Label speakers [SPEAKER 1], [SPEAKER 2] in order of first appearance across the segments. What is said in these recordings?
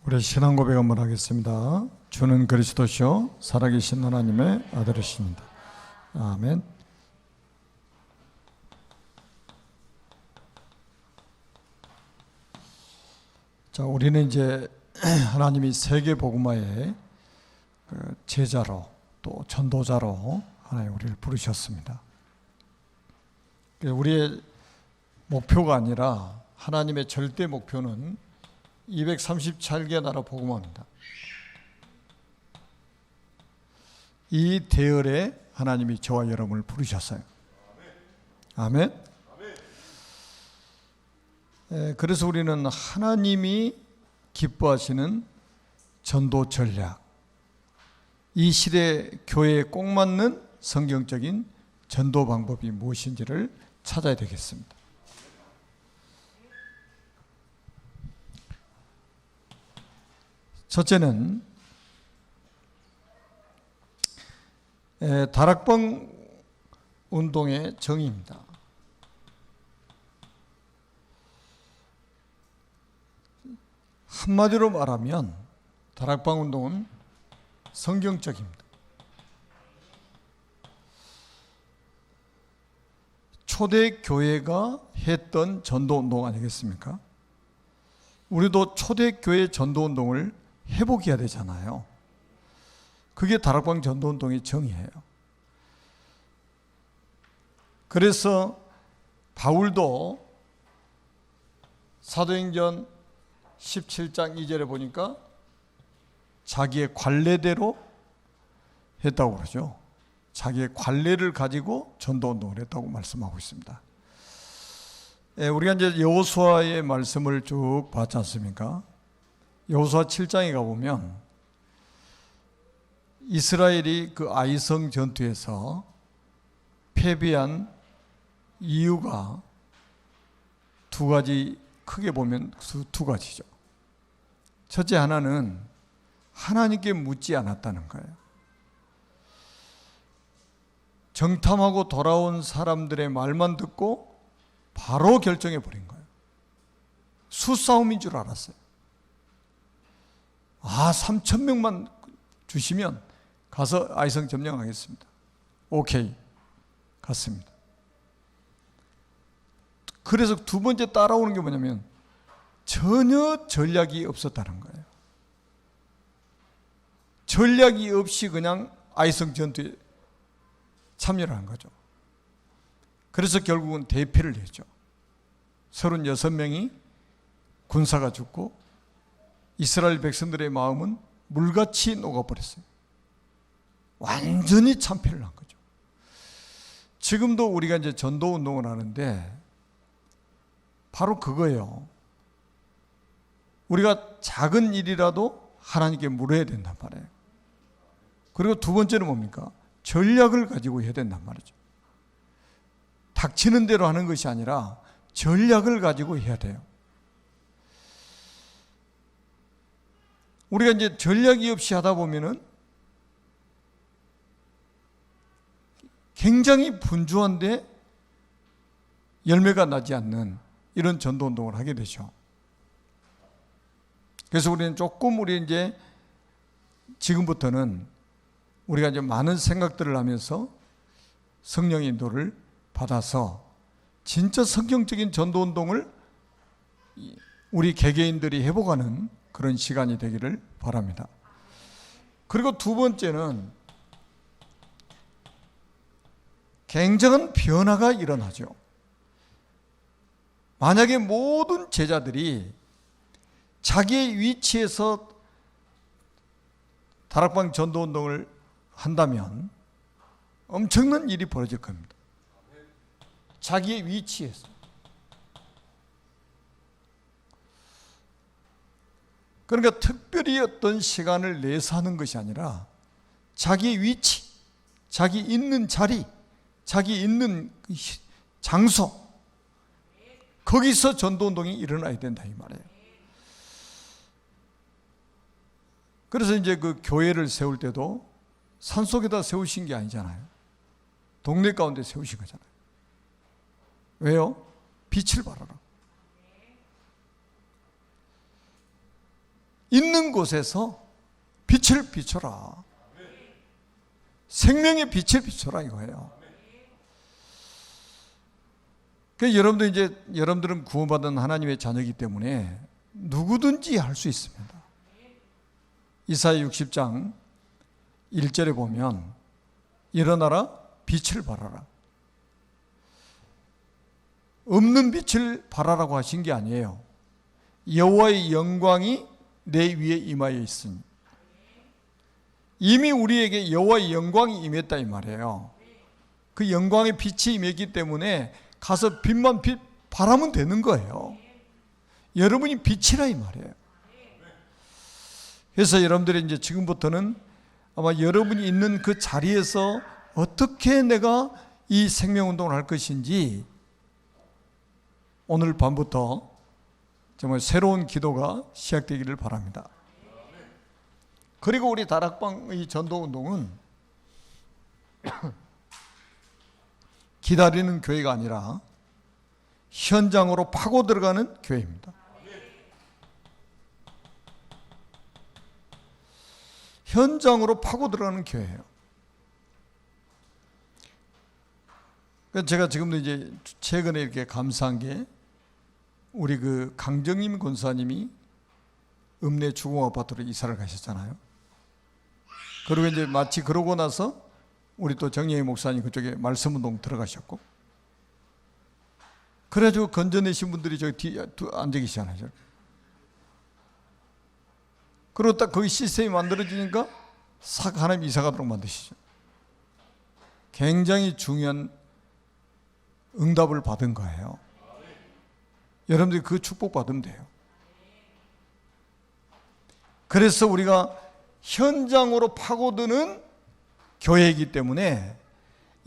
[SPEAKER 1] 우리 신앙 고백 한번 하겠습니다. 주는 그리스도시요 살아계신 하나님의 아들이십니다. 아멘. 자, 우리는 이제 하나님이 세계 복음화의 제자로 또 전도자로 하나님 우리를 부르셨습니다. 우리의 목표가 아니라 하나님의 절대 목표는 237개 나라 복음화입니다. 이 대열에 하나님이 저와 여러분을 부르셨어요. 아멘. 그래서 우리는 하나님이 기뻐하시는 전도 전략, 이 시대 교회에 꼭 맞는 성경적인 전도 방법이 무엇인지를 찾아야 되겠습니다. 첫째는 다락방 운동의 정의입니다. 한마디로 말하면 다락방 운동은 성경적입니다. 초대 교회가 했던 전도 운동 아니겠습니까? 우리도 초대 교회 전도 운동을 회복해야 되잖아요. 그게 다락방 전도 운동의 정의예요. 그래서 바울도 사도행전 17장 2절에 보니까 자기의 관례대로 했다고 그러죠. 자기의 관례를 가지고 전도 운동을 했다고 말씀하고 있습니다. 우리가 이제 여호수아의 말씀을 쭉 봤지 않습니까? 여호수아 7장에 가보면 이스라엘이 그 아이성 전투에서 패배한 이유가 두 가지, 크게 보면 두 가지죠. 첫째 하나는 하나님께 묻지 않았다는 거예요. 정탐하고 돌아온 사람들의 말만 듣고 바로 결정해 버린 거예요. 수싸움인 줄 알았어요. 3,000명만 주시면 가서 아이성 점령하겠습니다. 오케이, 갔습니다. 그래서 두 번째 따라오는 게 뭐냐면 전혀 전략이 없었다는 거예요. 전략이 없이 그냥 아이성 전투에 참여를 한 거죠. 그래서 결국은 대패를 했죠. 36명이 군사가 죽고 이스라엘 백성들의 마음은 물같이 녹아버렸어요. 완전히 참패를 한 거죠. 지금도 우리가 이제 전도 운동을 하는데 바로 그거예요. 우리가 작은 일이라도 하나님께 물어야 된단 말이에요. 그리고 두 번째는 뭡니까? 전략을 가지고 해야 된단 말이죠. 닥치는 대로 하는 것이 아니라 전략을 가지고 해야 돼요. 우리가 이제 전략이 없이 하다 보면은 굉장히 분주한데 열매가 나지 않는 이런 전도 운동을 하게 되죠. 그래서 우리는 우리 이제 지금부터는 우리가 이제 많은 생각들을 하면서 성령의 인도를 받아서 진짜 성경적인 전도 운동을 우리 개개인들이 해보가는 그런 시간이 되기를 바랍니다. 그리고 두 번째는 굉장한 변화가 일어나죠. 만약에 모든 제자들이 자기의 위치에서 다락방 전도 운동을 한다면 엄청난 일이 벌어질 겁니다. 자기의 위치에서. 그러니까 특별히 어떤 시간을 내서 하는 것이 아니라 자기의 위치, 자기 있는 자리, 자기 있는 장소, 거기서 전도운동이 일어나야 된다 이 말이에요. 그래서 이제 그 교회를 세울 때도 산속에다 세우신 게 아니잖아요. 동네 가운데 세우신 거잖아요. 왜요? 빛을 발하라. 있는 곳에서 빛을 비춰라. 생명의 빛을 비춰라 이거예요. 그래서 여러분들은 구원받은 하나님의 자녀이기 때문에 누구든지 할 수 있습니다. 이사야 60장 1절에 보면 일어나라 빛을 발하라. 없는 빛을 발하라고 하신 게 아니에요. 여호와의 영광이 내 위에 임하여 있으니, 이미 우리에게 여호와의 영광이 임했다 이 말이에요. 그 영광의 빛이 임했기 때문에 가서 빛만 바라면 되는 거예요. 여러분이 빛이라 이 말이에요. 그래서 여러분들이 이제 지금부터는 아마 여러분이 있는 그 자리에서 어떻게 내가 이 생명운동을 할 것인지 오늘 밤부터 정말 새로운 기도가 시작되기를 바랍니다. 그리고 우리 다락방의 전도운동은 기다리는 교회가 아니라 현장으로 파고 들어가는 교회입니다. 현장으로 파고 들어가는 교회예요. 제가 지금도 이제 최근에 이렇게 감사한 게 우리 그 강정임 권사님이 읍내 주공 아파트로 이사를 가셨잖아요. 그리고 이제 마치 그러고 나서 우리 또 정예희 목사님 그쪽에 말씀운동 들어가셨고, 그래가지고 건져내신 분들이 저기 뒤에 앉아 계시잖아요. 그리고 딱 거기 시스템이 만들어지니까 싹 하나님 이사 가도록 만드시죠. 굉장히 중요한 응답을 받은 거예요. 여러분들이 그 축복 받으면 돼요. 그래서 우리가 현장으로 파고드는 교회이기 때문에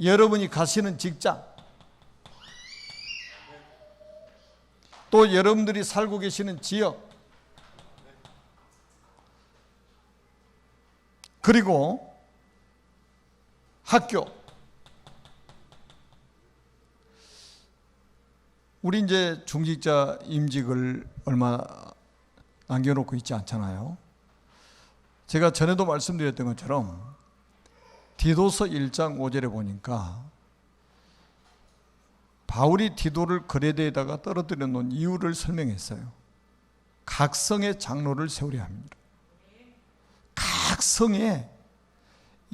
[SPEAKER 1] 여러분이 가시는 직장, 또 여러분들이 살고 계시는 지역, 그리고 학교, 우리 이제 중직자 임직을 얼마 남겨놓고 있지 않잖아요. 제가 전에도 말씀드렸던 것처럼 디도서 1장 5절에 보니까 바울이 디도를 그레데에다가 떨어뜨려 놓은 이유를 설명했어요. 각 성의 장로를 세우려 합니다. 각 성에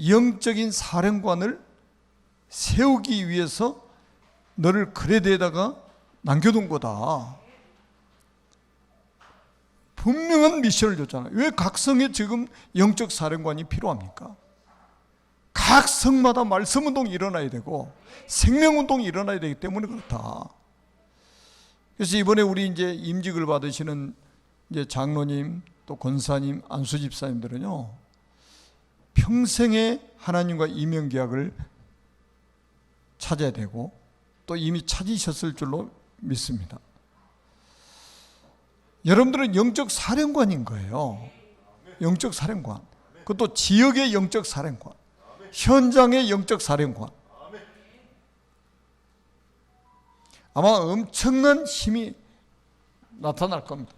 [SPEAKER 1] 영적인 사령관을 세우기 위해서 너를 그레데에다가 남겨둔 거다. 분명한 미션을 줬잖아요. 왜 각 성에 지금 영적 사령관이 필요합니까? 각 성마다 말씀운동이 일어나야 되고 생명운동이 일어나야 되기 때문에 그렇다. 그래서 이번에 우리 이제 임직을 받으시는 이제 장로님, 또 권사님, 안수집사님들은요, 평생의 하나님과 이명계약을 찾아야 되고 또 이미 찾으셨을 줄로 믿습니다. 여러분들은 영적 사령관인 거예요. 영적 사령관. 그것도 지역의 영적 사령관, 현장의 영적 사령관. 아마 엄청난 힘이 나타날 겁니다.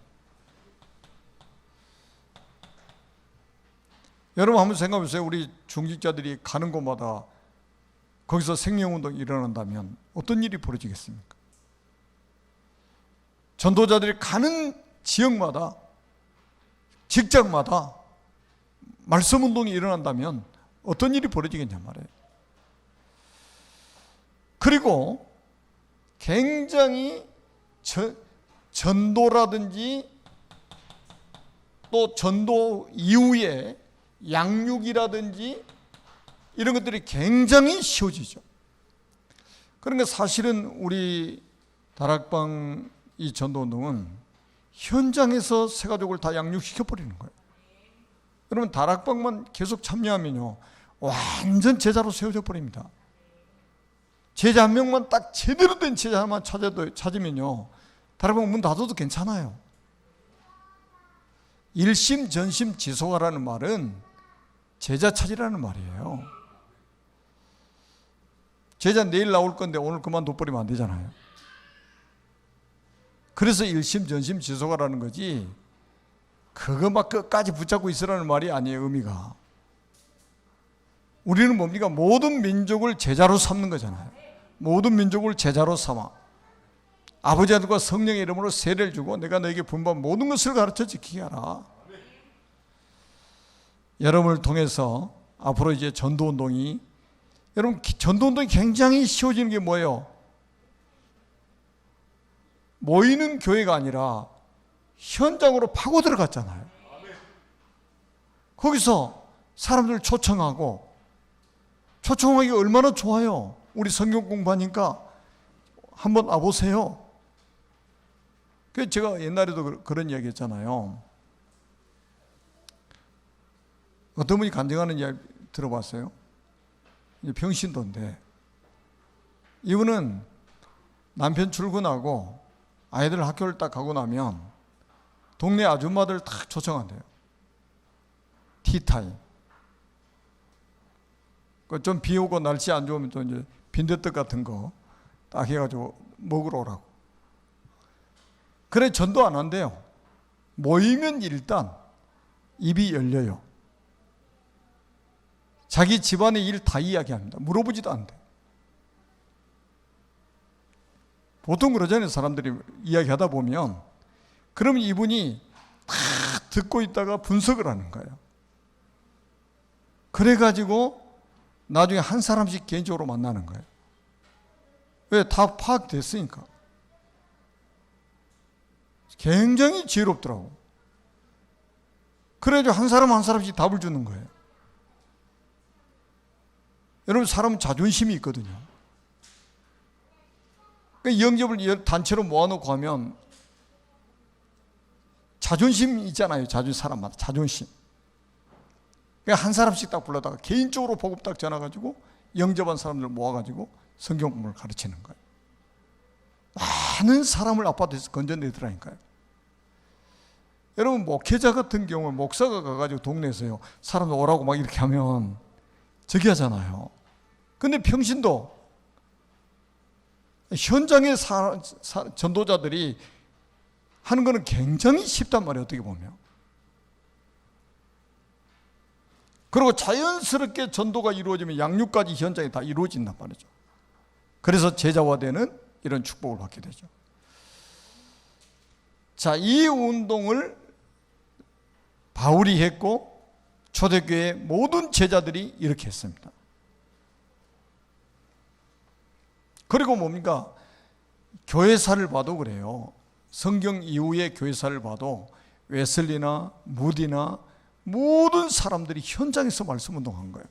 [SPEAKER 1] 여러분 한번 생각해 보세요. 우리 중직자들이 가는 곳마다 거기서 생명운동이 일어난다면 어떤 일이 벌어지겠습니까? 전도자들이 가는 지역마다, 직장마다 말씀운동이 일어난다면 어떤 일이 벌어지겠냐 말이에요. 그리고 굉장히 전도라든지 또 전도 이후에 양육이라든지 이런 것들이 굉장히 쉬워지죠. 그러니까 사실은 우리 다락방 이 전도운동은 현장에서 새가족을 다 양육시켜버리는 거예요. 여러분 다락방만 계속 참여하면요 완전 제자로 세워져 버립니다. 제자 한 명만 딱 제대로 된 제자 하나만 찾으면요 다락방 문 닫아도 괜찮아요. 일심전심지속하라는 말은 제자 찾으라는 말이에요. 제자 내일 나올 건데 오늘 그만둬버리면 안 되잖아요. 그래서 일심전심지속하라는 거지, 그거 막 끝까지 붙잡고 있으라는 말이 아니에요. 의미가. 우리는 뭡니까? 모든 민족을 제자로 삼는 거잖아요. 모든 민족을 제자로 삼아 아버지 아들과 성령의 이름으로 세례를 주고 내가 너에게 분부한 모든 것을 가르쳐 지키게 하라. 여러분을 통해서 앞으로 이제 전도운동이, 여러분 전도운동이 굉장히 쉬워지는 게 뭐예요? 모이는 교회가 아니라 현장으로 파고 들어갔잖아요. 거기서 사람들을 초청하기 얼마나 좋아요. 우리 성경 공부하니까 한번 와보세요. 그래서 제가 옛날에도 그런 이야기 했잖아요. 어떤 분이 간증하는 이야기 들어봤어요? 평신도인데 이분은 남편 출근하고 아이들 학교를 딱 가고 나면 동네 아줌마들 다 초청한대요. 티타임. 좀 비 오고 날씨 안 좋으면 또 이제 빈대떡 같은 거 딱 해가지고 먹으러 오라고. 그래 전도 안 한대요. 모이면 일단 입이 열려요. 자기 집안의 일 다 이야기합니다. 물어보지도 않대. 보통 그러잖아요. 사람들이 이야기하다 보면. 그러면 이분이 다 듣고 있다가 분석을 하는 거예요. 그래가지고 나중에 한 사람씩 개인적으로 만나는 거예요. 왜? 다 파악됐으니까. 굉장히 지혜롭더라고. 그래가지고 한 사람 한 사람씩 답을 주는 거예요. 여러분 사람은 자존심이 있거든요. 영접을 단체로 모아놓고 하면 자존심이 있잖아요. 사람마다 자존심. 그러니까 한 사람씩 딱 불러다가 개인적으로 복음 딱 전화가지고 영접한 사람들 모아가지고 성경 공부를 가르치는 거예요. 많은 사람을 아파트에서 건져내더라니까요. 여러분 목회자 같은 경우는 목사가 가가지고 동네에서요 사람들 오라고 막 이렇게 하면 저기 하잖아요. 근데 평신도 현장의 전도자들이 하는 거는 굉장히 쉽단 말이에요. 어떻게 보면. 그리고 자연스럽게 전도가 이루어지면 양육까지 현장에 다 이루어진단 말이죠. 그래서 제자화되는 이런 축복을 받게 되죠. 자, 이 운동을 바울이 했고 초대교회 모든 제자들이 이렇게 했습니다. 그리고 뭡니까? 교회사를 봐도 그래요. 성경 이후의 교회사를 봐도 웨슬리나 무디나 모든 사람들이 현장에서 말씀 운동한 거예요.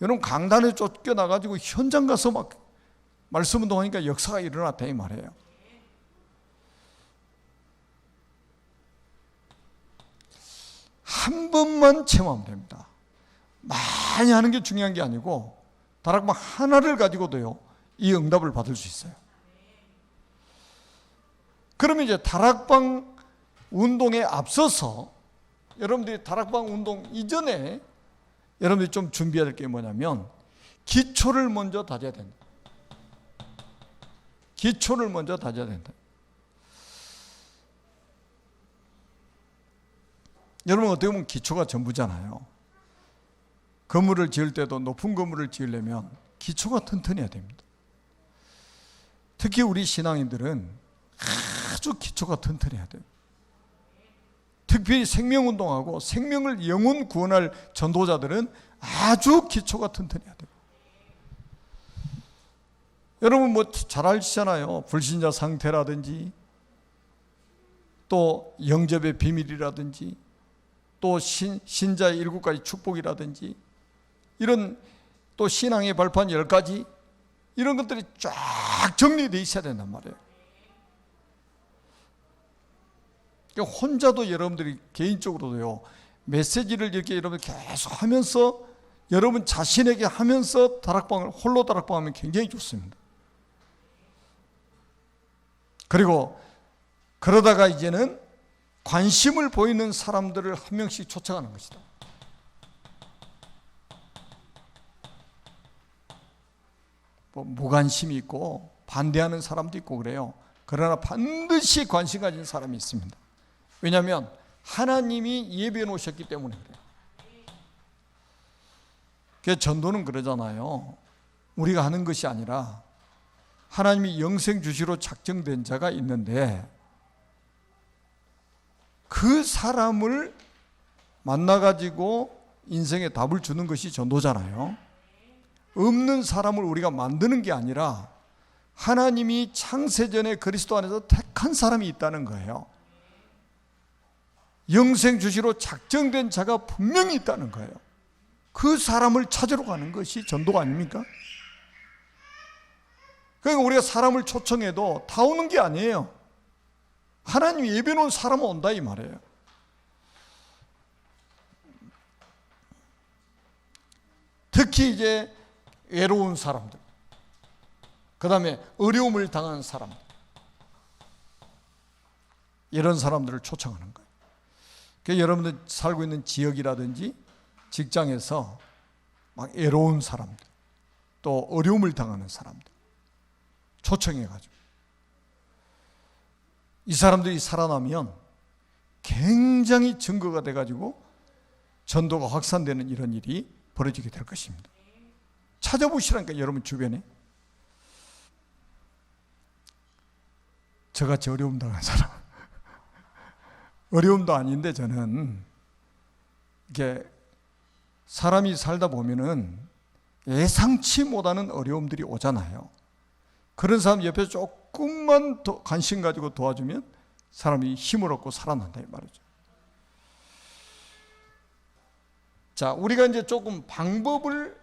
[SPEAKER 1] 여러분 강단에 쫓겨나가지고 현장 가서 막 말씀 운동하니까 역사가 일어났다 이 말이에요. 한 번만 체험하면 됩니다. 많이 하는 게 중요한 게 아니고 다락방 하나를 가지고도요 이 응답을 받을 수 있어요. 그러면 이제 다락방 운동에 앞서서 여러분들이 다락방 운동 이전에 여러분들이 좀 준비해야 될 게 뭐냐면 기초를 먼저 다져야 된다. 기초를 먼저 다져야 된다. 여러분 어떻게 보면 기초가 전부잖아요. 건물을 지을 때도 높은 건물을 지으려면 기초가 튼튼해야 됩니다. 특히 우리 신앙인들은 아주 기초가 튼튼해야 돼요. 특별히 생명운동하고 생명을 영혼 구원할 전도자들은 아주 기초가 튼튼해야 돼요. 여러분 뭐 잘 아시잖아요. 불신자 상태라든지 또 영접의 비밀이라든지 또 신자의 7가지 축복이라든지 이런 또 신앙의 발판 10가지 이런 것들이 쫙 정리되어 있어야 된단 말이에요. 그러니까 혼자도 여러분들이 개인적으로도요 메시지를 이렇게 여러분 계속 하면서 여러분 자신에게 하면서 다락방을 홀로 다락방하면 굉장히 좋습니다. 그리고 그러다가 이제는 관심을 보이는 사람들을 한 명씩 초청하는 것이다. 뭐 무관심이 있고 반대하는 사람도 있고 그래요. 그러나 반드시 관심 가진 사람이 있습니다. 왜냐하면 하나님이 예비해 놓으셨기 때문에 그래요. 그래서 전도는 그러잖아요. 우리가 하는 것이 아니라 하나님이 영생 주시로 작정된 자가 있는데 그 사람을 만나가지고 인생의 답을 주는 것이 전도잖아요. 없는 사람을 우리가 만드는 게 아니라 하나님이 창세전에 그리스도 안에서 택한 사람이 있다는 거예요. 영생 주시로 작정된 자가 분명히 있다는 거예요. 그 사람을 찾으러 가는 것이 전도가 아닙니까? 그러니까 우리가 사람을 초청해도 다 오는 게 아니에요. 하나님이 예배 놓은 사람은 온다 이 말이에요. 특히 이제 외로운 사람들, 그 다음에 어려움을 당하는 사람들, 이런 사람들을 초청하는 거예요. 그러니까 여러분들 살고 있는 지역이라든지 직장에서 막 외로운 사람들, 또 어려움을 당하는 사람들 초청해가지고 이 사람들이 살아나면 굉장히 증거가 돼가지고 전도가 확산되는 이런 일이 벌어지게 될 것입니다. 찾아보시라니까 여러분 주변에 저같이 어려움 당한 사람 어려움도 아닌데 저는 이게 사람이 살다 보면은 예상치 못하는 어려움들이 오잖아요. 그런 사람 옆에서 조금만 더 관심 가지고 도와주면 사람이 힘을 얻고 살아난다 이 말이죠. 자, 우리가 이제 조금 방법을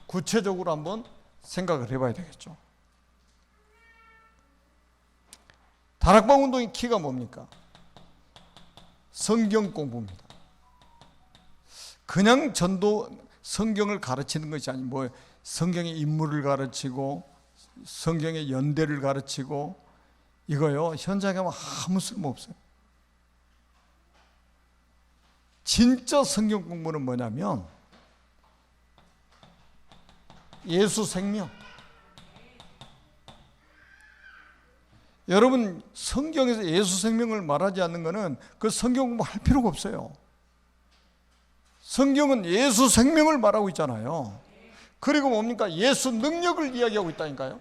[SPEAKER 1] 구체적으로 한번 생각을 해봐야 되겠죠. 다락방 운동의 키가 뭡니까? 성경 공부입니다. 그냥 전도 성경을 가르치는 것이 아니고 뭐 성경의 인물을 가르치고 성경의 연대를 가르치고 이거요 현장에 가면 아무 쓸모없어요. 진짜 성경 공부는 뭐냐면 예수 생명. 여러분 성경에서 예수 생명을 말하지 않는 것은 그 성경 공부할 필요가 없어요. 성경은 예수 생명을 말하고 있잖아요. 그리고 뭡니까? 예수 능력을 이야기하고 있다니까요.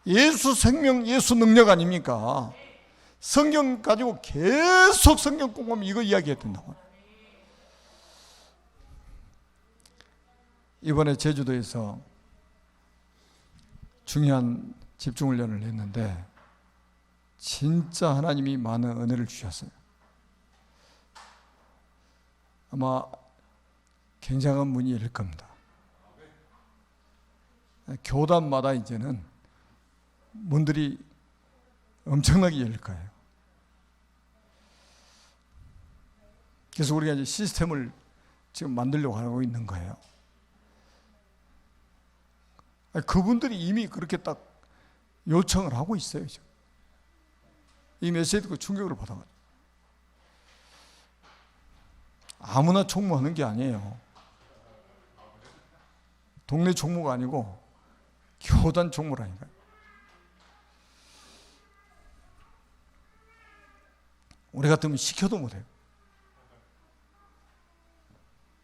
[SPEAKER 1] 예수 생명, 예수 능력 아닙니까? 성경 가지고 계속 성경 공부하면 이거 이야기해야 된다고. 이번에 제주도에서 중요한 집중훈련을 했는데 진짜 하나님이 많은 은혜를 주셨어요. 아마 굉장한 문이 열릴 겁니다. 교단마다 이제는 문들이 엄청나게 열릴 거예요. 그래서 우리가 이제 시스템을 지금 만들려고 하고 있는 거예요. 그분들이 이미 그렇게 딱 요청을 하고 있어요. 지금. 이 메시지 듣고 충격을 받아가지고. 아무나 총무하는 게 아니에요. 동네 총무가 아니고 교단 총무라니까요. 우리 같으면 시켜도 못해요.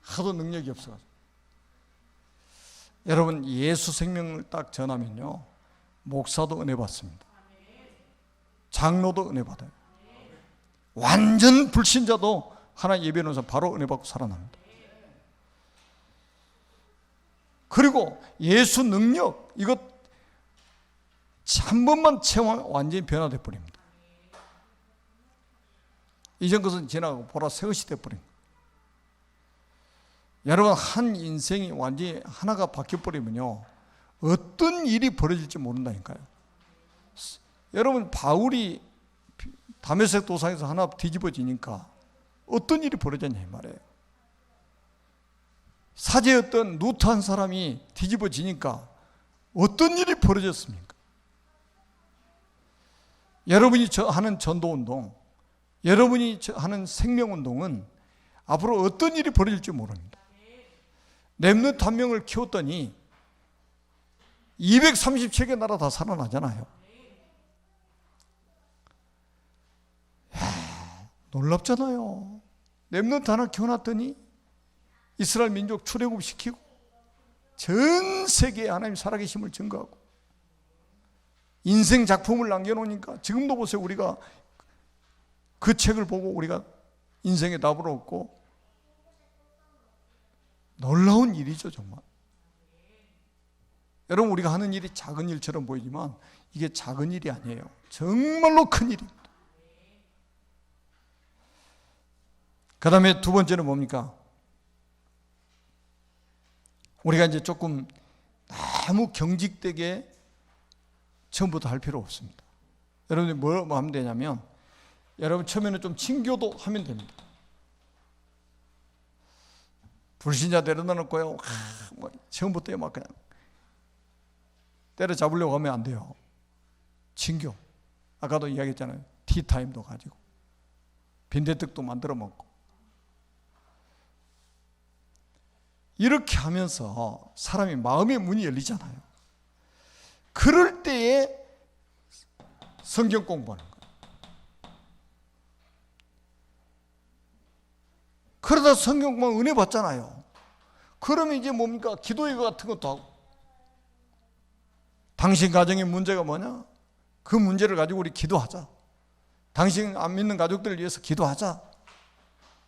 [SPEAKER 1] 하도 능력이 없어가지고. 여러분 예수 생명을 딱 전하면요 목사도 은혜 받습니다. 장로도 은혜 받아요. 완전 불신자도 하나님 예배 놓으서 바로 은혜 받고 살아납니다. 그리고 예수 능력 이것 한 번만 체험하면 완전히 변화돼 버립니다. 이전 것은 지나가고 보라 새 것이 돼 버립니다. 여러분 한 인생이 완전히 하나가 바뀌어 버리면요 어떤 일이 벌어질지 모른다니까요. 여러분 바울이 다메섹 도상에서 하나 뒤집어지니까 어떤 일이 벌어졌냐 이 말이에요. 사제였던 루트 한 사람이 뒤집어지니까 어떤 일이 벌어졌습니까? 여러분이 하는 전도운동, 여러분이 하는 생명운동은 앞으로 어떤 일이 벌어질지 모릅니다. 렘넌트 한 명을 키웠더니 237개 나라 다 살아나잖아요. 놀랍잖아요. 렘넌트 하나 키워놨더니 이스라엘 민족 출애굽시키고 전 세계에 하나님 살아계심을 증거하고 인생 작품을 남겨놓으니까 지금도 보세요. 우리가 그 책을 보고 우리가 인생의 답을 얻고 놀라운 일이죠, 정말. 여러분, 우리가 하는 일이 작은 일처럼 보이지만 이게 작은 일이 아니에요. 정말로 큰 일입니다. 그 다음에 두 번째는 뭡니까? 우리가 이제 조금 너무 경직되게 처음부터 할 필요 없습니다. 여러분들이 뭐 하면 되냐면, 여러분 처음에는 좀 친교도 하면 됩니다. 불신자 데려다 놓고요, 뭐 처음부터 막 그냥 때려잡으려고 하면 안 돼요. 친교. 아까도 이야기했잖아요. 티타임도 가지고 빈대떡도 만들어 먹고 이렇게 하면서 사람이 마음의 문이 열리잖아요. 그럴 때에 성경 공부하는 거예요. 그러다 성경 공부하면 은혜 받잖아요. 그러면 이제 뭡니까? 기도회 같은 것도 하고. 당신 가정의 문제가 뭐냐? 그 문제를 가지고 우리 기도하자. 당신 안 믿는 가족들을 위해서 기도하자.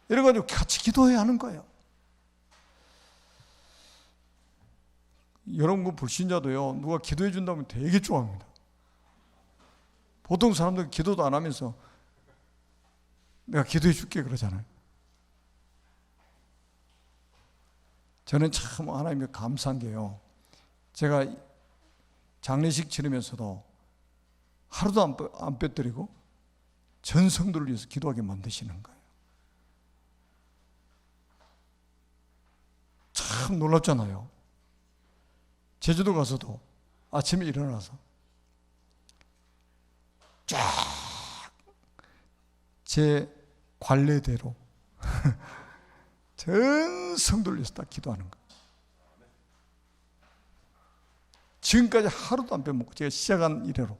[SPEAKER 1] 이래가지고 같이 기도해야 하는 거예요. 여러분, 그 불신자도요, 누가 기도해 준다면 되게 좋아합니다. 보통 사람들 기도도 안 하면서 내가 기도해 줄게 그러잖아요. 저는 참 하나님께 감사한 게요, 제가 장례식 치르면서도 하루도 안 빼뜨리고 전 성도를 위해서 기도하게 만드시는 거예요. 참 놀랍잖아요. 제주도 가서도 아침에 일어나서 쫙 제 관례대로 전 성도를 위해서 다 기도하는 거예요. 지금까지 하루도 안 빼먹고 제가 시작한 이래로.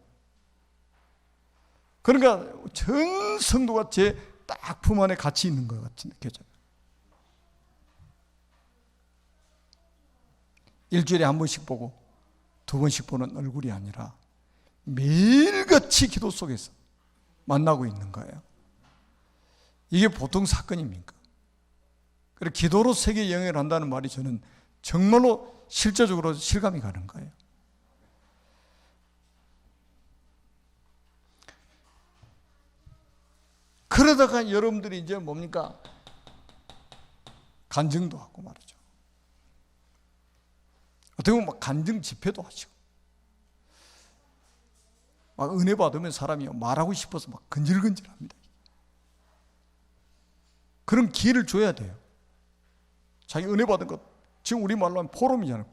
[SPEAKER 1] 그러니까 전 성도가 제 딱 품 안에 같이 있는 것 같이 느껴져요. 일주일에 한 번씩 보고 두 번씩 보는 얼굴이 아니라 매일같이 기도 속에서 만나고 있는 거예요. 이게 보통 사건입니까? 그래서 기도로 세계 영향을 한다는 말이 저는 정말로 실제적으로 실감이 가는 거예요. 그러다가 여러분들이 이제 뭡니까? 간증도 하고 말이죠. 어떻게 보면 막 간증 집회도 하시고, 막 은혜 받으면 사람이 말하고 싶어서 막 근질근질합니다. 그런 기회를 줘야 돼요. 자기 은혜 받은 것, 지금 우리 말로 하면 포럼이잖아요.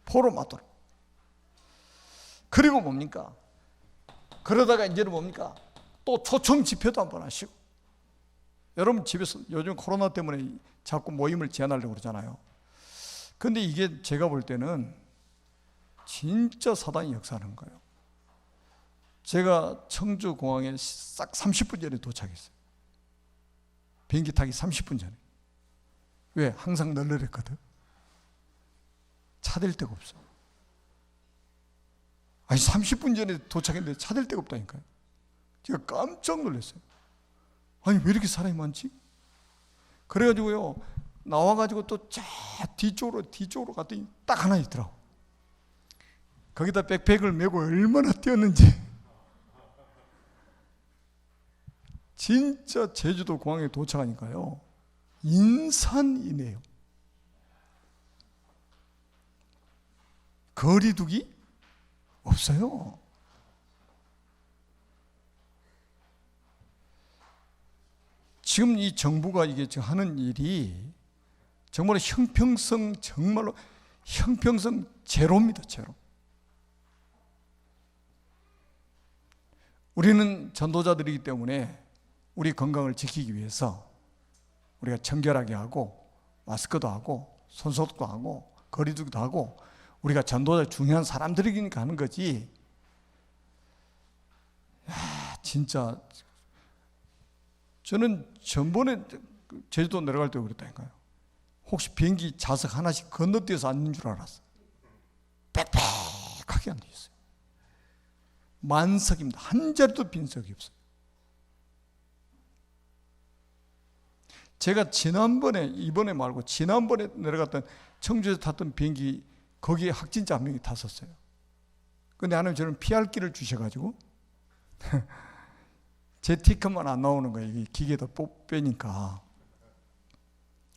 [SPEAKER 1] 포럼 하도록. 그리고 뭡니까? 그러다가 이제는 뭡니까? 또 초청 집회도 한번 하시고. 여러분 집에서 요즘 코로나 때문에 자꾸 모임을 제한하려고 그러잖아요. 근데 이게 제가 볼 때는 진짜 사단이 역사하는 거예요. 제가 청주공항에 싹 30분 전에 도착했어요. 비행기 타기 30분 전에. 왜? 항상 널널했거든. 차댈 데가 없어. 아니 30분 전에 도착했는데 차댈 데가 없다니까요. 제가 깜짝 놀랐어요. 아니 왜 이렇게 사람이 많지? 그래가지고요, 나와가지고 또 쫙 뒤쪽으로 갔더니 딱 하나 있더라고. 거기다 백팩을 메고 얼마나 뛰었는지. 진짜 제주도 공항에 도착하니까요, 인산이네요. 거리두기 없어요. 지금 이 정부가 이게 지금 하는 일이 정말로 정말로 형평성 제로입니다, 제로. 우리는 전도자들이기 때문에 우리 건강을 지키기 위해서 우리가 청결하게 하고, 마스크도 하고, 손소독도 하고, 거리두기도 하고, 우리가 전도자 중요한 사람들이니까 하는 거지. 야, 진짜 저는 전번에 제주도 내려갈 때 그랬다니까요. 혹시 비행기 좌석 하나씩 건너뛰어서 앉는 줄 알았어. 빽빽하게 앉아 있어요. 만석입니다. 한 자리도 빈석이 없어요. 제가 지난번에, 이번에 말고 지난번에 내려갔던 청주에서 탔던 비행기, 거기에 확진자 한 명이 탔었어요. 근데 하나님 저는 피할 길을 주셔가지고 제 티켓만 안 나오는 거예요. 이게 기계도 빼니까.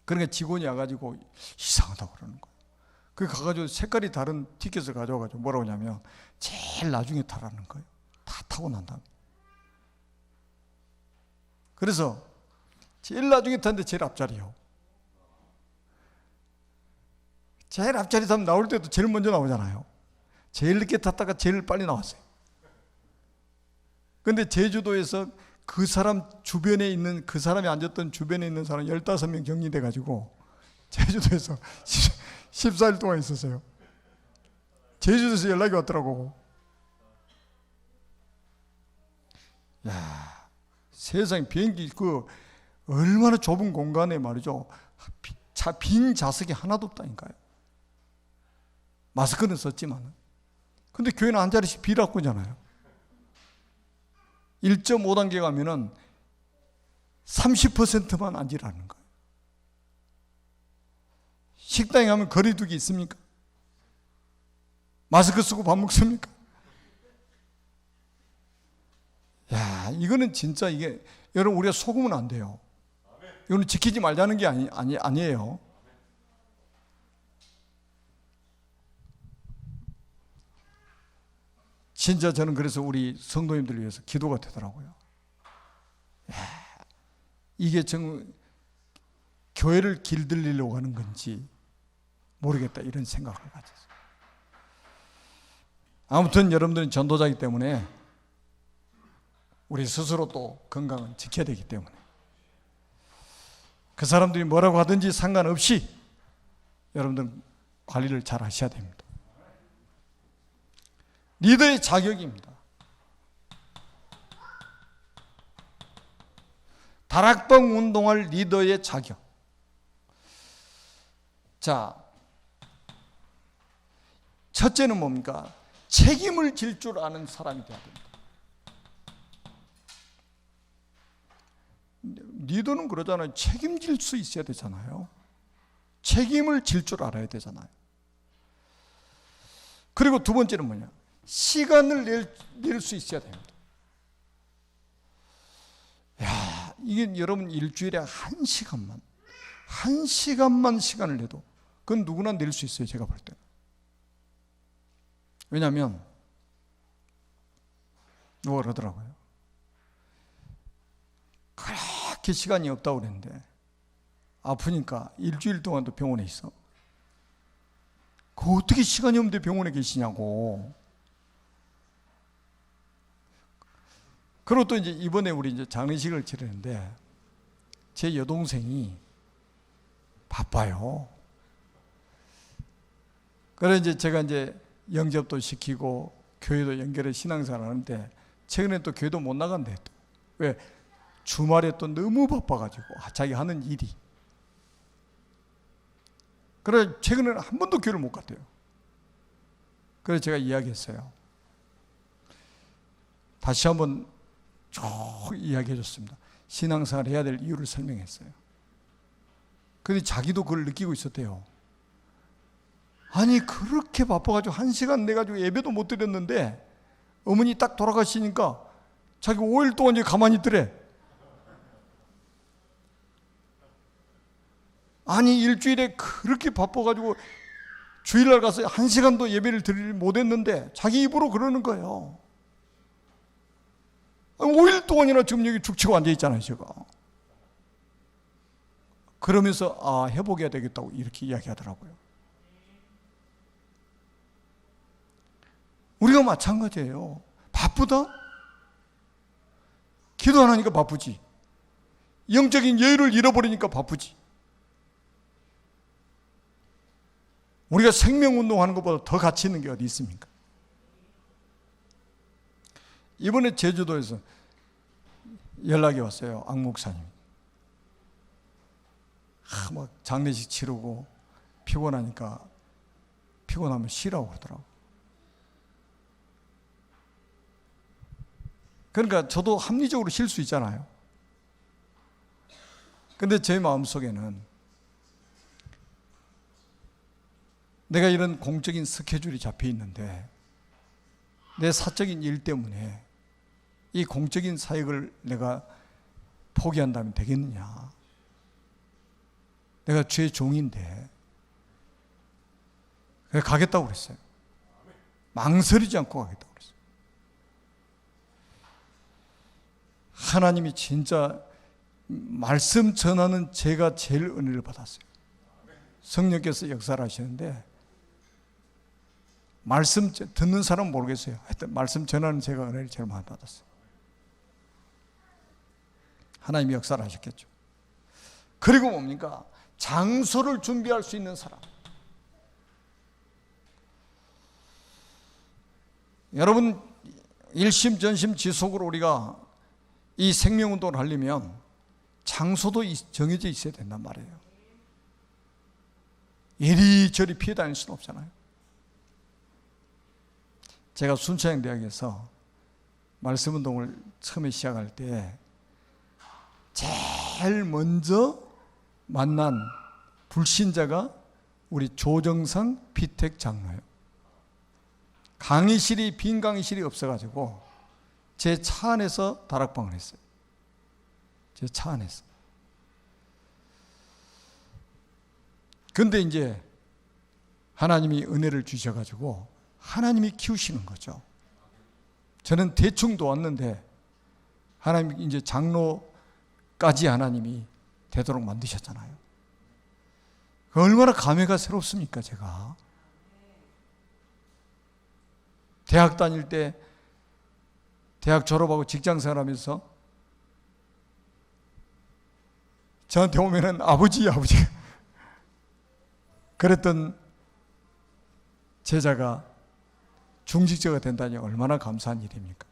[SPEAKER 1] 그러니까 직원이 와가지고 이상하다고 그러는 거예요. 그 가가지고 색깔이 다른 티켓을 가져와가지고 뭐라고 하냐면 제일 나중에 타라는 거예요. 다 타고 난 다음에. 그래서 제일 나중에 탔는데 제일 앞자리요. 제일 앞자리 타면 나올 때도 제일 먼저 나오잖아요. 제일 늦게 탔다가 제일 빨리 나왔어요. 근데 제주도에서 그 사람 주변에 있는, 그 사람이 앉았던 주변에 있는 사람 15명 격리돼 가지고 제주도에서 14일 동안 있었어요. 제주도에서 연락이 왔더라고. 야, 세상에 비행기 그 얼마나 좁은 공간에 말이죠. 빈 좌석이 하나도 없다니까요. 마스크는 썼지만. 근데 교회는 한 자리씩 비라고잖아요. 1.5단계 가면은 30%만 앉으라는 거예요. 식당에 가면 거리두기 있습니까? 마스크 쓰고 밥 먹습니까? 야, 이거는 진짜 이게, 여러분, 우리가 속으면 안 돼요. 이거는 지키지 말자는 게 아니에요. 진짜 저는 그래서 우리 성도님들을 위해서 기도가 되더라고요. 야, 이게 정말 교회를 길들이려고 하는 건지 모르겠다, 이런 생각을 가졌어요. 아무튼 여러분들은 전도자이기 때문에 우리 스스로 또 건강은 지켜야 되기 때문에 그 사람들이 뭐라고 하든지 상관없이 여러분들은 관리를 잘 하셔야 됩니다. 리더의 자격입니다. 다락방 운동할 리더의 자격. 자, 첫째는 뭡니까? 책임을 질 줄 아는 사람이 되어야 됩니다. 리더는 그러잖아요. 책임질 수 있어야 되잖아요. 책임을 질 줄 알아야 되잖아요. 그리고 두 번째는 뭐냐? 시간을 낼 수 있어야 됩니다. 야, 이게 여러분 일주일에 한 시간만 시간을 내도 그건 누구나 낼 수 있어요. 제가 볼 때. 왜냐하면 누가 그러더라고요. 그렇게 시간이 없다고 그랬는데 아프니까 일주일 동안도 병원에 있어. 그 어떻게 시간이 없는데 병원에 계시냐고. 그리고 또 이제 이번에 우리 이제 장례식을 치르는데 제 여동생이 바빠요. 그래서 이제 제가 이제 영접도 시키고 교회도 연결해 신앙생활 하는데 최근에 또 교회도 못 나간대. 또. 왜? 주말에 또 너무 바빠가지고 자기 하는 일이. 그래 최근에는 한 번도 교회를 못 갔대요. 그래서 제가 이야기했어요. 다시 한번 쭉 이야기해 줬습니다. 신앙생활 해야 될 이유를 설명했어요. 근데 자기도 그걸 느끼고 있었대요. 아니 그렇게 바빠가지고 1시간 내가지고 예배도 못 드렸는데 어머니 딱 돌아가시니까 자기 5일 동안 이제 가만히 있더래. 아니 일주일에 그렇게 바빠가지고 주일날 가서 1시간도 예배를 드리지 못했는데 자기 입으로 그러는 거예요. 5일 동안이나 지금 여기 죽치고 앉아있잖아요 제가. 그러면서 회복해야 되겠다고 이렇게 이야기하더라고요. 우리가 마찬가지예요. 바쁘다? 기도 안 하니까 바쁘지. 영적인 여유를 잃어버리니까 바쁘지. 우리가 생명운동하는 것보다 더 가치 있는 게 어디 있습니까? 이번에 제주도에서 연락이 왔어요. 앙 목사님. 막 장례식 치르고 피곤하니까 피곤하면 쉬라고 그러더라고. 그러니까 저도 합리적으로 쉴 수 있잖아요. 근데 제 마음속에는 내가 이런 공적인 스케줄이 잡혀 있는데 내 사적인 일 때문에 이 공적인 사역을 내가 포기한다면 되겠느냐. 내가 주의 종인데. 그래서 가겠다고 그랬어요. 망설이지 않고 가겠다고 그랬어요. 하나님이 진짜 말씀 전하는 제가 제일 은혜를 받았어요. 성령께서 역사를 하시는데 말씀 듣는 사람은 모르겠어요. 하여튼 말씀 전하는 제가 은혜를 제일 많이 받았어요. 하나님이 역사를 하셨겠죠. 그리고 뭡니까? 장소를 준비할 수 있는 사람. 여러분, 일심전심지속으로 우리가 이 생명운동을 하려면 장소도 정해져 있어야 된단 말이에요. 이리저리 피해 다닐 수는 없잖아요. 제가 순천향대학에서 말씀운동을 처음에 시작할 때 제일 먼저 만난 불신자가 우리 조정상 피택 장로예요. 강의실이, 빈 강의실이 없어가지고 제 차 안에서 다락방을 했어요. 제 차 안에서. 근데 이제 하나님이 은혜를 주셔가지고 하나님이 키우시는 거죠. 저는 대충 도왔는데 하나님이 이제 장로까지 하나님이 되도록 만드셨잖아요. 얼마나 감회가 새롭습니까, 제가. 대학 다닐 때 대학 졸업하고 직장 생활하면서 저한테 오면은 아버지 그랬던 제자가 중직자가 된다니 얼마나 감사한 일입니까?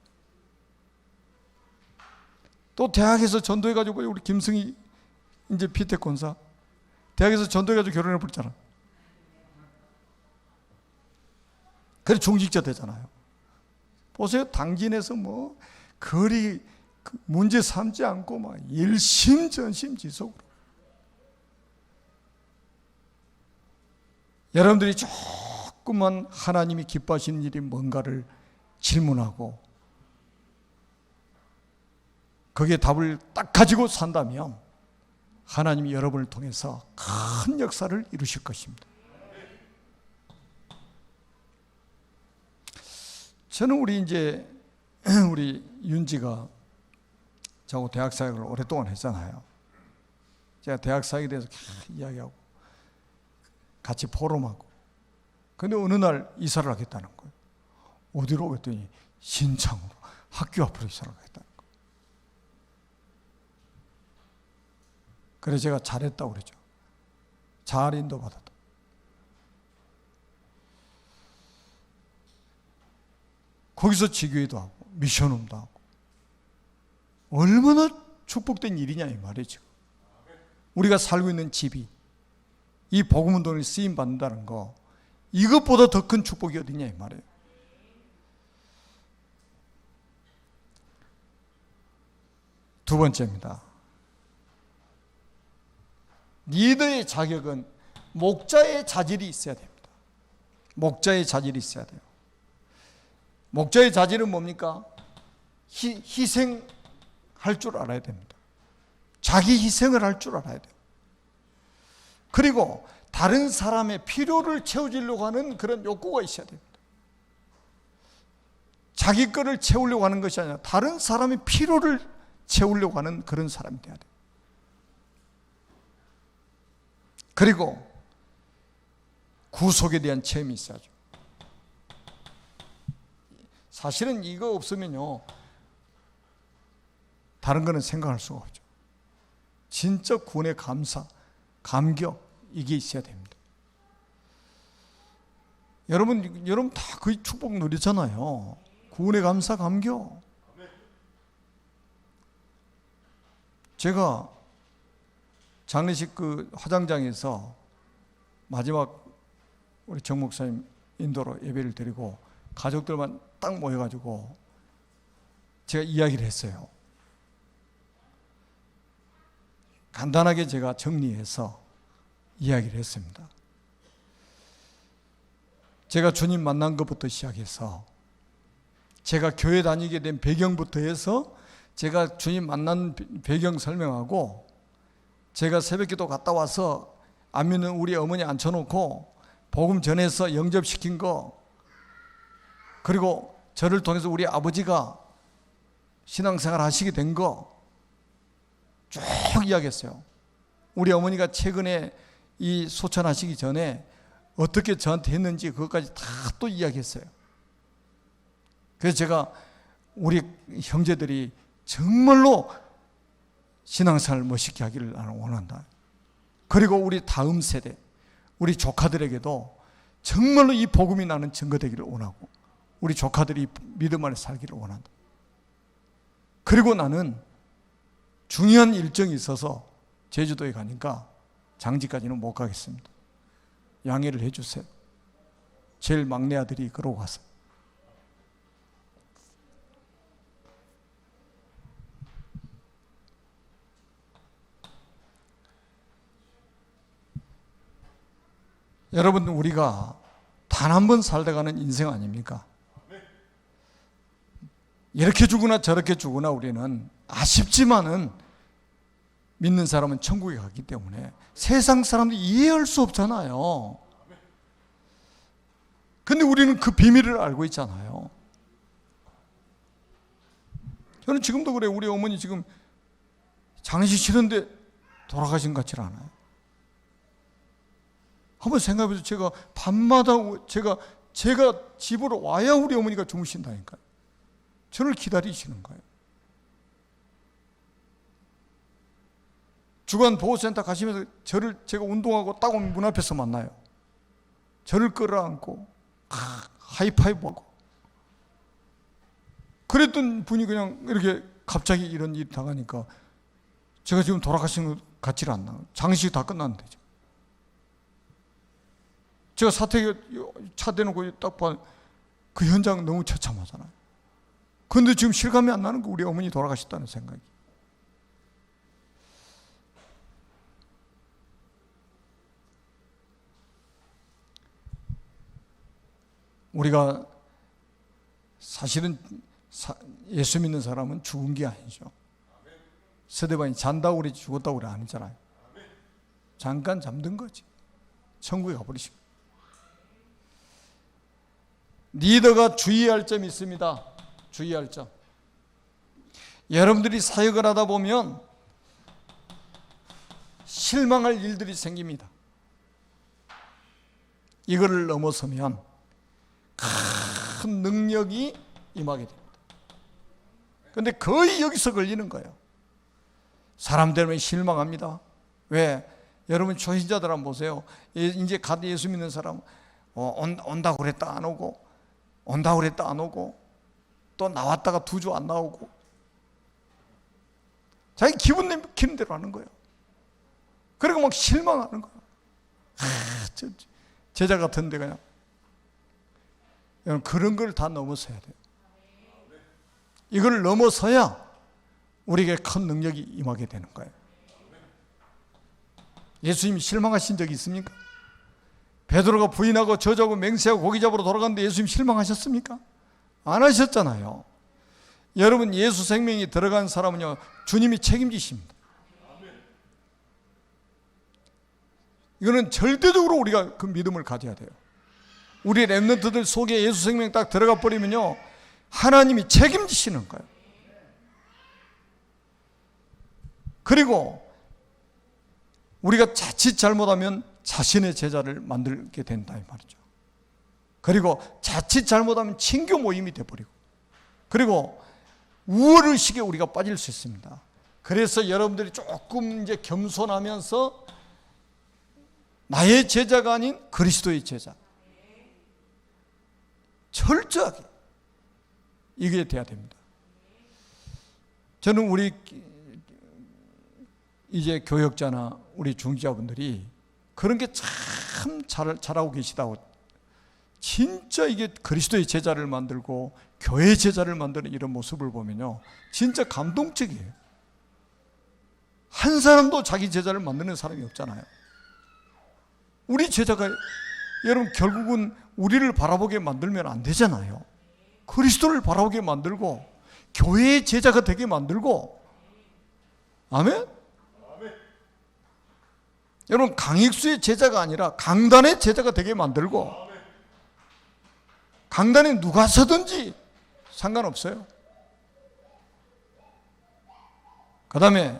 [SPEAKER 1] 또 대학에서 전도해가지고 우리 김승희 이제 피택 권사 대학에서 전도해가지고 결혼해 버렸잖아. 그래 중직자 되잖아요. 보세요. 당진에서 뭐 거리 문제 삼지 않고 막 일심전심지속으로 여러분들이 조금만 하나님이 기뻐하시는 일이 뭔가를 질문하고 거기에 답을 딱 가지고 산다면 하나님이 여러분을 통해서 큰 역사를 이루실 것입니다. 저는 우리 윤지가 저하고 대학 사역을 오랫동안 했잖아요. 제가 대학 사역에 대해서 계속 이야기하고 같이 포럼하고. 근데 어느 날 이사를 하겠다는 거예요. 어디로? 그랬더니 신창으로 학교 앞으로 이사를 하겠다는 거예요. 그래서 제가 잘했다고 그러죠. 잘 인도받았다. 거기서 지교회도 하고 미션홈도 하고 얼마나 축복된 일이냐 이 말이에요. 지금 우리가 살고 있는 집이 이 복음운동에 쓰임받는다는 거 이것보다 더 큰 축복이 어디냐 이 말이에요. 두 번째입니다. 리더의 자격은 목자의 자질이 있어야 됩니다. 목자의 자질이 있어야 돼요. 목자의 자질은 뭡니까? 희생할 줄 알아야 됩니다. 자기 희생을 할 줄 알아야 돼요. 그리고 다른 사람의 필요를 채워주려고 하는 그런 욕구가 있어야 됩니다. 자기 거를 채우려고 하는 것이 아니라 다른 사람의 필요를 채우려고 하는 그런 사람이 돼야 돼요. 그리고 구속에 대한 체험이 있어야죠. 사실은 이거 없으면요 다른 거는 생각할 수가 없죠. 진짜 구원의 감사, 감격 이게 있어야 됩니다. 여러분 다 그 축복 누리잖아요. 구원의 감사, 감격. 제가 장례식 그 화장장에서 마지막 우리 정 목사님 인도로 예배를 드리고 가족들만 딱 모여가지고 제가 이야기를 했어요. 간단하게 제가 정리해서 이야기를 했습니다. 제가 주님 만난 것부터 시작해서 제가 교회 다니게 된 배경부터 해서 제가 주님 만난 배경 설명하고 제가 새벽기도 갔다 와서 안 믿는 우리 어머니 앉혀놓고 복음 전해서 영접시킨 거, 그리고 저를 통해서 우리 아버지가 신앙생활 하시게 된 거 쭉 이야기했어요. 우리 어머니가 최근에 이 소천하시기 전에 어떻게 저한테 했는지 그것까지 다 또 이야기했어요. 그래서 제가 우리 형제들이 정말로 신앙생활 멋있게 하기를 나는 원한다. 그리고 우리 다음 세대, 우리 조카들에게도 정말로 이 복음이 나는 증거되기를 원하고 우리 조카들이 믿음 안에 살기를 원한다. 그리고 나는 중요한 일정이 있어서 제주도에 가니까 장지까지는 못 가겠습니다. 양해를 해주세요. 제일 막내 아들이 그러고 갔어요. 여러분, 우리가 단 한 번 살다 가는 인생 아닙니까? 이렇게 죽으나 저렇게 죽으나 우리는 아쉽지만은 믿는 사람은 천국에 가기 때문에 세상 사람들이 이해할 수 없잖아요. 근데 우리는 그 비밀을 알고 있잖아요. 저는 지금도 그래요. 우리 어머니 지금 장례식 치는데 돌아가신 것 같지 않아요. 한번 생각해보세요. 제가 밤마다 제가 집으로 와야 우리 어머니가 주무신다니까요. 저를 기다리시는 거예요. 주간보호센터 가시면서 제가 운동하고 딱 오면 문 앞에서 만나요. 저를 끌어안고 하이파이브하고 그랬던 분이 그냥 이렇게 갑자기 이런 일이 당하니까 제가 지금 돌아가신 것 같지를 않나. 장례식 다 끝났는데 제가 사택에 차 대놓고 딱 봐, 그 현장 너무 처참하잖아요. 그런데 지금 실감이 안 나는 거, 우리 어머니 돌아가셨다는 생각이. 우리가 사실은 예수 믿는 사람은 죽은 게 아니죠. 스데반이 잔다고 그래 죽었다고 그래 아니잖아요. 잠깐 잠든 거지. 천국에 가버리시고. 리더가 주의할 점이 있습니다. 주의할 점. 여러분들이 사역을 하다 보면 실망할 일들이 생깁니다. 이거를 넘어서면 큰 능력이 임하게 됩니다. 그런데 거의 여기서 걸리는 거예요. 사람들은 실망합니다. 왜? 여러분 초신자들 한번 보세요. 이제 갓 예수 믿는 사람 온다고 그랬다 안 오고, 온다고 그랬다 안 오고, 또 나왔다가 2주 안 나오고, 자기 기분 내키는 대로 하는 거예요. 그리고 막 실망하는 거예요. 제자 같은데 그냥. 그런 걸 다 넘어서야 돼요. 이걸 넘어서야 우리에게 큰 능력이 임하게 되는 거예요. 예수님이 실망하신 적이 있습니까? 베드로가 부인하고 저주하고 맹세하고 고기 잡으러 돌아갔는데 예수님 실망하셨습니까? 안 하셨잖아요. 여러분, 예수 생명이 들어간 사람은요, 주님이 책임지십니다. 이거는 절대적으로 우리가 그 믿음을 가져야 돼요. 우리 렘넌트들 속에 예수 생명 딱 들어가 버리면요, 하나님이 책임지시는 거예요. 그리고 우리가 자칫 잘못하면 자신의 제자를 만들게 된다 이 말이죠. 그리고 자칫 잘못하면 친교 모임이 돼버리고, 그리고 우월의식에 우리가 빠질 수 있습니다. 그래서 여러분들이 조금 이제 겸손하면서 나의 제자가 아닌 그리스도의 제자, 철저하게 이게 돼야 됩니다. 저는 우리 이제 교역자나 우리 중지자분들이 그런 게 참 잘하고 계시다고, 진짜 이게 그리스도의 제자를 만들고 교회 제자를 만드는 이런 모습을 보면요, 진짜 감동적이에요. 한 사람도 자기 제자를 만드는 사람이 없잖아요. 우리 제자가, 여러분, 결국은 우리를 바라보게 만들면 안 되잖아요. 그리스도를 바라보게 만들고 교회의 제자가 되게 만들고. 아멘? 여러분, 강익수의 제자가 아니라 강단의 제자가 되게 만들고, 강단에 누가 서든지 상관없어요. 그 다음에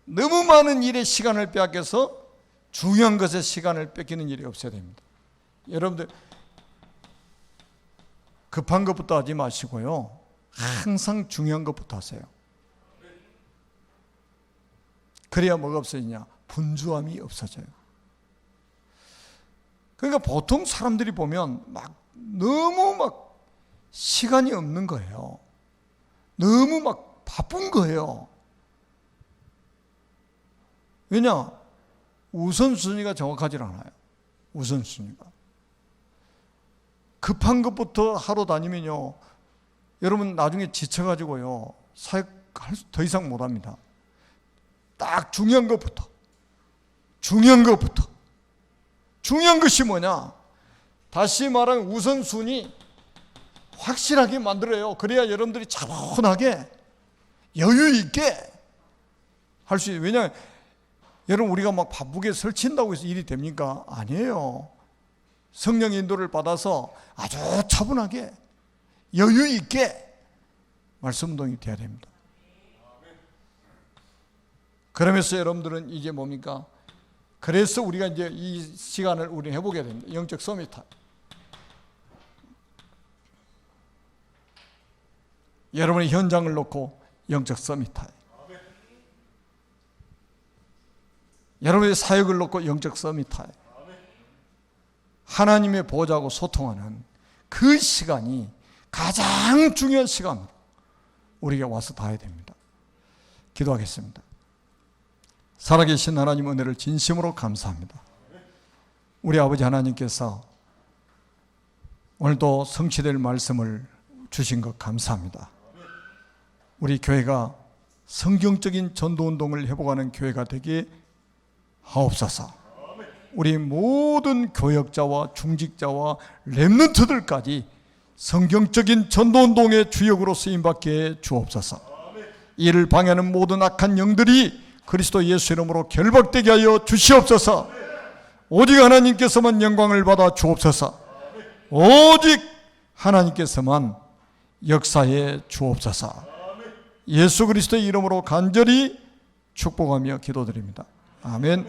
[SPEAKER 1] 너무 많은 일에 시간을 빼앗겨서 중요한 것에 시간을 뺏기는 일이 없어야 됩니다. 여러분들, 급한 것부터 하지 마시고요, 항상 중요한 것부터 하세요. 그래야 뭐가 없어지냐? 분주함이 없어져요. 그러니까 보통 사람들이 보면 너무 시간이 없는 거예요. 너무 바쁜 거예요. 왜냐? 우선순위가 정확하지 않아요. 우선순위가. 급한 것부터 하러 다니면요, 여러분 나중에 지쳐가지고요, 사역할 수 더 이상 못합니다. 딱 중요한 것부터. 중요한 것이 뭐냐? 다시 말하면 우선순위 확실하게 만들어요. 그래야 여러분들이 차분하게 여유 있게 할 수 있어요. 왜냐하면 여러분, 우리가 바쁘게 설친다고 해서 일이 됩니까? 아니에요. 성령의 인도를 받아서 아주 차분하게 여유 있게 말씀 운동이 돼야 됩니다. 그러면서 여러분들은 이제 뭡니까? 그래서 우리가 이제 이 시간을 우리 해보게 됩니다. 영적 서밋. 여러분의 현장을 놓고 영적 서밋. 여러분의 사역을 놓고 영적 서밋. 하나님의 보좌하고 소통하는 그 시간이 가장 중요한 시간으로 우리가 와서 닿아야 됩니다. 기도하겠습니다. 살아계신 하나님, 은혜를 진심으로 감사합니다. 우리 아버지 하나님께서 오늘도 성취될 말씀을 주신 것 감사합니다. 우리 교회가 성경적인 전도운동을 회복하는 교회가 되게 하옵소서. 우리 모든 교역자와 중직자와 렘넌트들까지 성경적인 전도운동의 주역으로 쓰임받게 주옵소서. 이를 방해하는 모든 악한 영들이 그리스도 예수 이름으로 결박되게 하여 주시옵소서. 오직 하나님께서만 영광을 받아 주옵소서. 오직 하나님께서만 역사해 주옵소서. 예수 그리스도의 이름으로 간절히 축복하며 기도드립니다. 아멘.